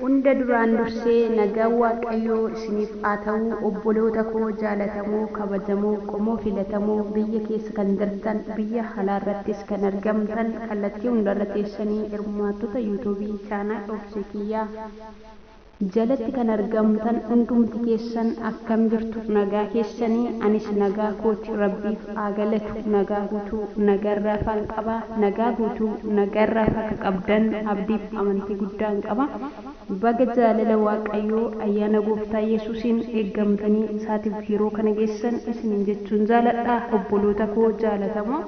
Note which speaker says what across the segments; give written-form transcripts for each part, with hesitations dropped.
Speaker 1: hunda duraan dursee nagaan waaqayyoo isiniif haa ta'u. Obboloota koo jaalatamoo kabajamoo qomoo filatamoo biyya keessa kan jirtan biyya alaarrattis kan argamtan kallattii hundarra teessanii hirmaattota yuutuubii chaanal Obsee Kiyyaa jalatti kan argamtan hundumti keessan akkam jirtu nagaa keessanii. Anis nagaa kooti rabbiif haa galatu. Nagaa guutuu nagarraa faan qaba. Nagaa guutuu nagarraa akka qabdan abdiif amantii guddaan qaba. Baga jaalala waaqayyoo ayyaana gooftaa yesuusiin eeggamtanii isaatiif yeroo kana geessan isiniin jechuun jaaladha. Obboloota koo jaalatamoo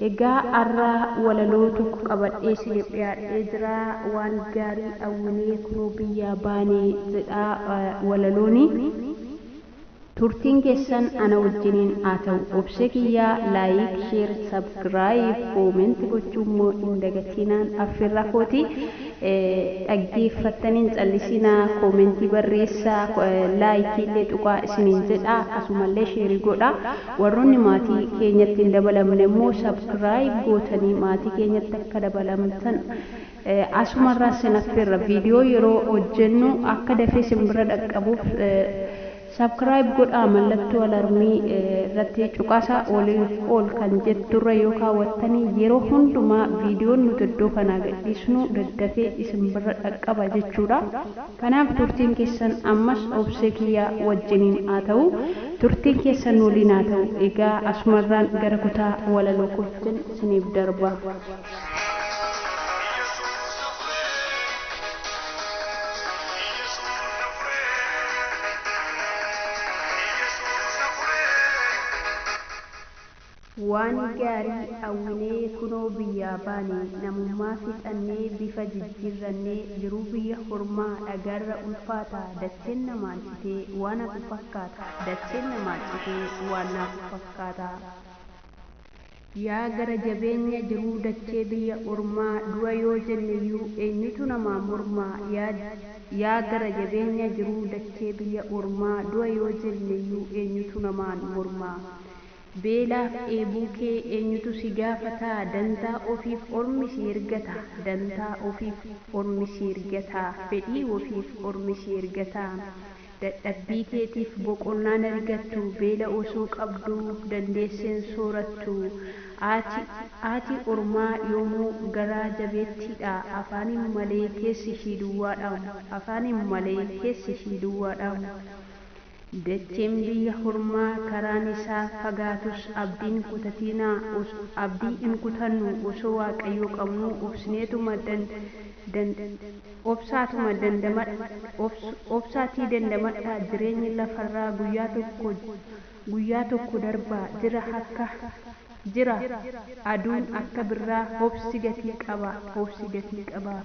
Speaker 1: egaa har'a walaloo tokko qabadhee isiniif dhiyaadhee jira. Waan gaarii hawwilee kunoo biyyaa baanee jedha walalooni. Turtiin keessan ana wajjiniin haa ta'u. Obsee Kiyyaa laayik, sheer, sabskiraayib, koomentii gochuu immoo hin dagatinaan affeerraa kooti. Dhaggeeffattaniin callisinaa, koomentii barreessaa, laayikii illee tuqaa isiniin jedha. Akkasumallee sheerii godha. Warroonni maatii keenyatti hin dabalamne immoo sabskiraayib gootanii maatii keenyatti akka dabalamtan asumarraa isin affeerra. Viidiyoo yeroo hojjennu akka dafee simbira dhaqqabuuf sabskiraayib godhaa. Mallattoo alarmii irratti cuqaasaa ol kan jetturra yoo kaawwattanii yeroo hundumaa viidiyoon nuti iddoo kanaa gadhiisnu daddafee isin bira dhaqqaba jechuudha. Kanaaf turtiin keessan ammas Obsee Kiyyaa wajjiniin haa ta'u. Turtiin keessan waliin haa ta'u. Egaa asumarraan gara kutaa walaloo kootiin isiniif darba. Waan gaarii hawwilee kunoo biyyaa baanee namummaa fixannee bifa jijjiirrannee jiruu biyya ormaa dhagaarra ulfaataa dacheen namaan citee waan hafu fakkaata. Dacheen namaan citee waan hafu fakkaata. Yaa gara jabeenya jiruu dachee biyya ormaa du'a yoo jenneyyuu eenyutu namaa mormaa. Yaa gara jabeenya jiruu dachee biyya ormaa du'a yoo jenneyyuu eenyutu namaan mormaa. Beelaaf eebuu kee eenyutu si gaafataa. Dantaa ofiif ormi si ergata. Dantaa ofiif ormi si ergata. Fedhii ofiif ormi si ergata. Dadhabbii keetiif boqonnaan argattu. Beela osoo qabduu dandeesseen soorattu. Haati ormaa yoomuu garaa jabeettidha. Afaaniin malee keessi ishii duwwaadha. Afaaniin malee keessi ishii duwwaadha. Dacheen biyya ormaa karaan isaa fagaatus abdiin kutatinaa. Abdii hin kutannu osoo waaqayyoo qabnu obsaatii dandamadhaa. Jireenyi lafarraa guyyaa tokko darbaa jira aduun akka birraa. Obsi gatii qaba. Obsi gatii qaba.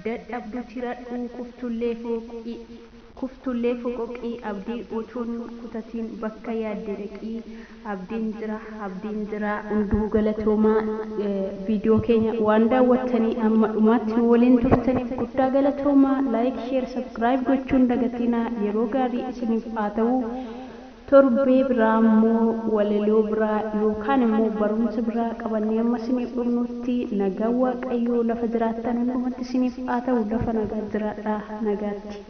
Speaker 1: Dadhabdu tiradhu kuftullee foqoqii. Abdii utuun kutatiin bakka yaadde dhaqii. Abdiin jira hunduu galatoomaa. Viidiyoo keenya waan daawwattanii amma dhumaatti waliin turtaniif guddaa galatoomaa. Laayik, sheer, sabskiraayib gochuun dagatinaa. Yeroo gaarii isiniif haa ta'u. Torbee biraa immoo walaloo biraa yookaan immoo barumsa biraa qabannee amma isiniif dhufnutti nagaa waaqayyoo lafa jiraattan hundumatti isiniif haa ta'u. Lafa nagaa jiraadhaa. Nagaatti.